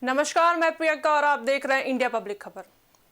नमस्कार, मैं प्रियंका और आप देख रहे हैं इंडिया पब्लिक खबर।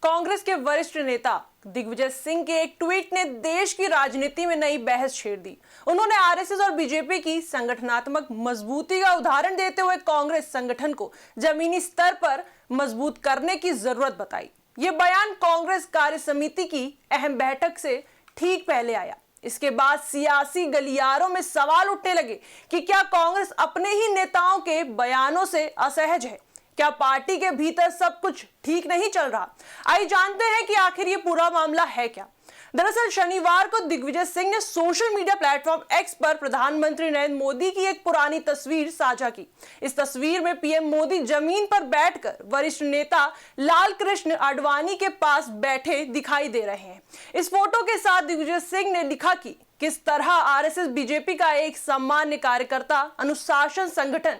कांग्रेस के वरिष्ठ नेता दिग्विजय सिंह के एक ट्वीट ने देश की राजनीति में नई बहस छेड़ दी। उन्होंने आरएसएस और बीजेपी की संगठनात्मक मजबूती का उदाहरण देते हुए कांग्रेस संगठन को जमीनी स्तर पर मजबूत करने की जरूरत बताई। ये बयान कांग्रेस कार्य समिति की अहम बैठक से ठीक पहले आया। इसके बाद सियासी गलियारों में सवाल उठने लगे कि क्या कांग्रेस अपने ही नेताओं के बयानों से असहज है? क्या पार्टी के भीतर सब कुछ ठीक नहीं चल रहा? आइए जानते हैं कि आखिर ये पूरा मामला है क्या। दरअसल शनिवार को दिग्विजय सिंह ने सोशल मीडिया प्लेटफॉर्म एक्स पर प्रधानमंत्री नरेंद्र मोदी की एक पुरानी तस्वीर साझा की। इस तस्वीर में पीएम मोदी जमीन पर बैठकर वरिष्ठ नेता लाल कृष्ण आडवाणी के पास बैठे दिखाई दे रहे हैं। इस फोटो के साथ दिग्विजय सिंह ने लिखा कि किस तरह आरएसएस बीजेपी का एक सामान्य कार्यकर्ता अनुशासन, संगठन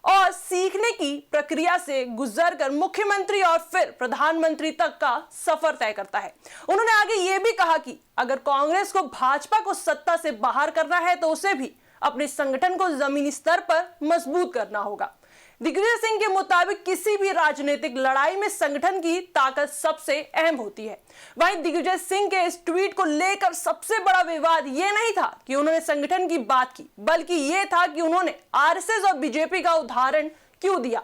और सीखने की प्रक्रिया से गुजरकर मुख्यमंत्री और फिर प्रधानमंत्री तक का सफर तय करता है। उन्होंने आगे ये भी कहा कि अगर कांग्रेस को भाजपा को सत्ता से बाहर करना है तो उसे भी अपने संगठन को जमीनी स्तर पर मजबूत करना होगा। दिग्विजय सिंह के मुताबिक किसी भी राजनीतिक लड़ाई में संगठन की ताकत सबसे अहम होती है। वहीं दिग्विजय सिंह के इस ट्वीट को लेकर सबसे बड़ा विवाद ये नहीं था कि उन्होंने संगठन की बात की, बल्कि ये था कि उन्होंने आरएसएस और बीजेपी का उदाहरण क्यों दिया।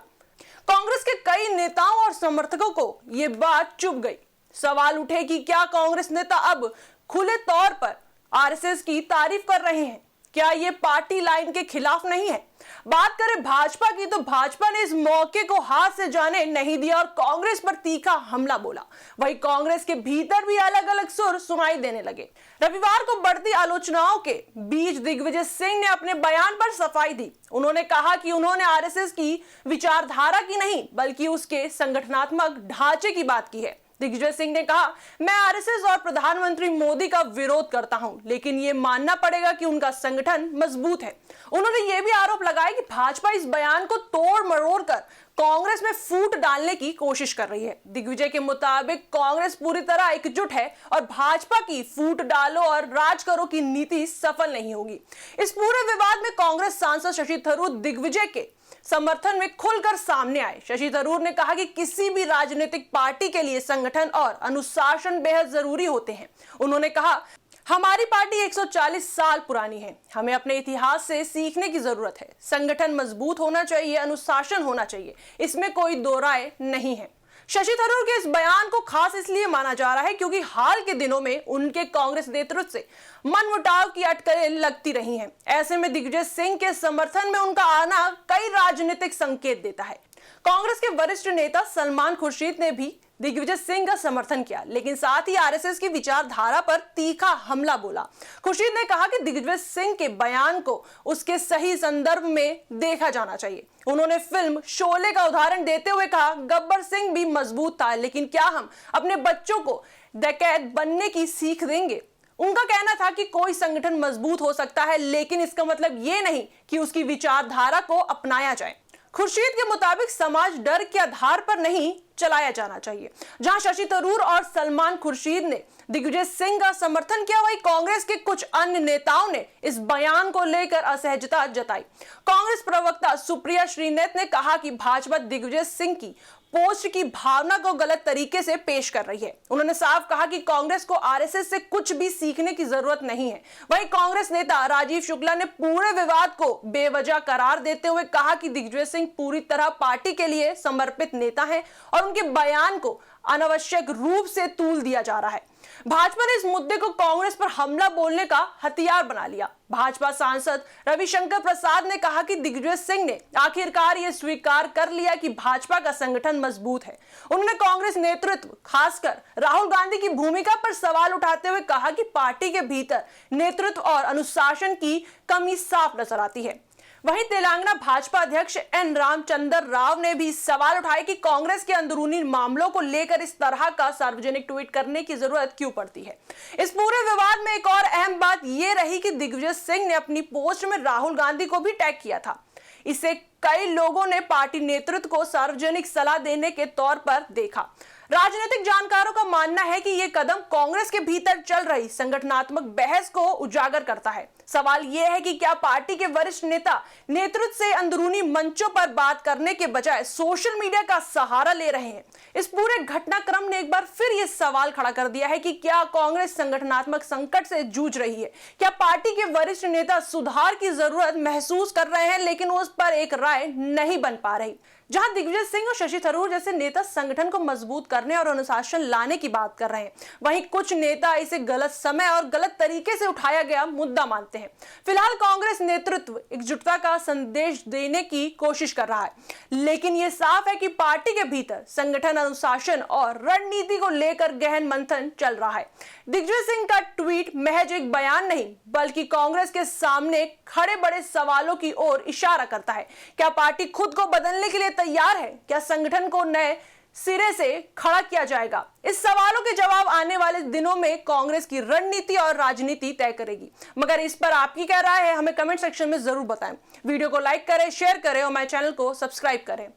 कांग्रेस के कई नेताओं और समर्थकों को यह बात चुभ गई। सवाल उठे कि क्या कांग्रेस नेता अब खुले तौर पर आरएसएस की तारीफ कर रहे हैं? क्या ये पार्टी लाइन के खिलाफ नहीं है? बात करें भाजपा की तो भाजपा ने इस मौके को हाथ से जाने नहीं दिया और कांग्रेस पर तीखा हमला बोला। वहीं कांग्रेस के भीतर भी अलग अलग सुर सुनाई देने लगे। रविवार को बढ़ती आलोचनाओं के बीच दिग्विजय सिंह ने अपने बयान पर सफाई दी। उन्होंने कहा कि उन्होंने आरएसएस की विचारधारा की नहीं बल्कि उसके संगठनात्मक ढांचे की बात की है। दिग्विजय सिंह ने कहा, मैं आरएसएस और प्रधानमंत्री मोदी का विरोध करता हूं, लेकिन यह मानना पड़ेगा कि उनका संगठन मजबूत है। उन्होंने यह भी आरोप लगाया कि भाजपा इस बयान को तोड़ मरोड़ कर कांग्रेस में फूट डालने की कोशिश कर रही है। दिग्विजय के मुताबिक कांग्रेस पूरी तरह एकजुट है और भाजपा की फूट डालो और राज करो की नीति सफल नहीं होगी। इस पूरे विवाद में कांग्रेस सांसद शशि थरूर दिग्विजय के समर्थन में खुलकर सामने आए। शशि थरूर ने कहा कि किसी भी राजनीतिक पार्टी के लिए संगठन और अनुशासन बेहद जरूरी होते हैं। उन्होंने कहा, हमारी पार्टी 140 साल पुरानी है, हमें अपने इतिहास से सीखने की जरूरत है। संगठन मजबूत होना चाहिए, अनुशासन होना चाहिए, इसमें कोई दो राय नहीं है। शशि थरूर के इस बयान को खास इसलिए माना जा रहा है क्योंकि हाल के दिनों में उनके कांग्रेस नेतृत्व से मनमुटाव की अटकलें लगती रही हैं। ऐसे में दिग्विजय सिंह के समर्थन में उनका आना कई राजनीतिक संकेत देता है। कांग्रेस के वरिष्ठ नेता सलमान खुर्शीद ने भी दिग्विजय सिंह का समर्थन किया, लेकिन साथ ही आरएसएस की विचारधारा पर तीखा हमला बोला। खुर्शीद ने कहा कि दिग्विजय सिंह के बयान को उसके सही संदर्भ में देखा जाना चाहिए। उन्होंने फिल्म शोले का उदाहरण देते हुए कहा, गब्बर सिंह भी मजबूत था, लेकिन क्या हम अपने बच्चों को डकैत बनने की सीख देंगे? उनका कहना था कि कोई संगठन मजबूत हो सकता है, लेकिन इसका मतलब ये नहीं कि उसकी विचारधारा को अपनाया जाए। खुर्शीद के मुताबिक समाज डर के आधार पर नहीं चलाया जाना चाहिए। जहां शशि थरूर और सलमान खुर्शीद ने दिग्विजय सिंह का समर्थन किया, वहीं कांग्रेस के कुछ अन्य नेताओं ने इस बयान को लेकर असहजता जताई। कांग्रेस प्रवक्ता सुप्रिया श्रीनेत ने कहा कि भाजपा दिग्विजय सिंह की पोस्ट की भावना को गलत तरीके से पेश कर रही है। उन्होंने साफ कहा कि कांग्रेस को आरएसएस से कुछ भी सीखने की जरूरत नहीं है। वहीं कांग्रेस नेता राजीव शुक्ला ने पूरे विवाद को बेवजह करार देते हुए कहा कि दिग्विजय सिंह पूरी तरह पार्टी के लिए समर्पित नेता हैं और उनके बयान को अनावश्यक रूप से तूल दिया जा रहा है। भाजपा ने इस मुद्दे को कांग्रेस पर हमला बोलने का हथियार बना लिया। भाजपा सांसद रविशंकर प्रसाद ने कहा कि दिग्विजय सिंह ने आखिरकार यह स्वीकार कर लिया कि भाजपा का संगठन मजबूत है। उन्होंने कांग्रेस नेतृत्व, खासकर राहुल गांधी की भूमिका पर सवाल उठाते हुए कहा कि पार्टी के भीतर नेतृत्व और अनुशासन की कमी साफ नजर आती है। वहीं तेलंगाना भाजपा अध्यक्ष एन रामचंद्र राव ने भी सवाल उठाए कि कांग्रेस के अंदरूनी मामलों को लेकर इस तरह का सार्वजनिक ट्वीट करने की जरूरत क्यों पड़ती है। इस पूरे विवाद में एक और अहम बात यह रही कि दिग्विजय सिंह ने अपनी पोस्ट में राहुल गांधी को भी टैग किया था। इसे कई लोगों ने पार्टी नेतृत्व को सार्वजनिक सलाह देने के तौर पर देखा। राजनीतिक जानकारों का मानना है कि यह कदम कांग्रेस के भीतर चल रही संगठनात्मक बहस को उजागर करता है। सवाल यह है कि क्या पार्टी के वरिष्ठ नेता नेतृत्व से अंदरूनी मंचों पर बात करने के बजाय सोशल मीडिया का सहारा ले रहे हैं। इस पूरे घटनाक्रम ने एक बार फिर यह सवाल खड़ा कर दिया है कि क्या कांग्रेस संगठनात्मक संकट से जूझ रही है। क्या पार्टी के वरिष्ठ नेता सुधार की जरूरत महसूस कर रहे हैं लेकिन उस पर एक राय नहीं बन पा रही। जहां दिग्विजय सिंह और शशि थरूर जैसे नेता संगठन को मजबूत करने और अनुशासन लाने की बात कर रहे हैं, वहीं कुछ नेता इसे गलत समय और गलत तरीके से उठाया गया मुद्दा मानते हैं। फिलहाल कांग्रेस नेतृत्व एकजुटता का संदेश देने की कोशिश कर रहा है, लेकिन यह साफ है कि पार्टी के भीतर संगठन, अनुशासन और रणनीति को लेकर गहन मंथन चल रहा है। दिग्विजय सिंह का ट्वीट महज एक बयान नहीं बल्कि कांग्रेस के सामने खड़े बड़े सवालों की ओर इशारा करता है। क्या पार्टी खुद को बदलने के लिए तैयार है? क्या संगठन को नए सिरे से खड़ा किया जाएगा? इस सवालों के जवाब आने वाले दिनों में कांग्रेस की रणनीति और राजनीति तय करेगी। मगर इस पर आपकी क्या राय है, हमें कमेंट सेक्शन में जरूर बताएं। वीडियो को लाइक करें, शेयर करें और मेरे चैनल को सब्सक्राइब करें।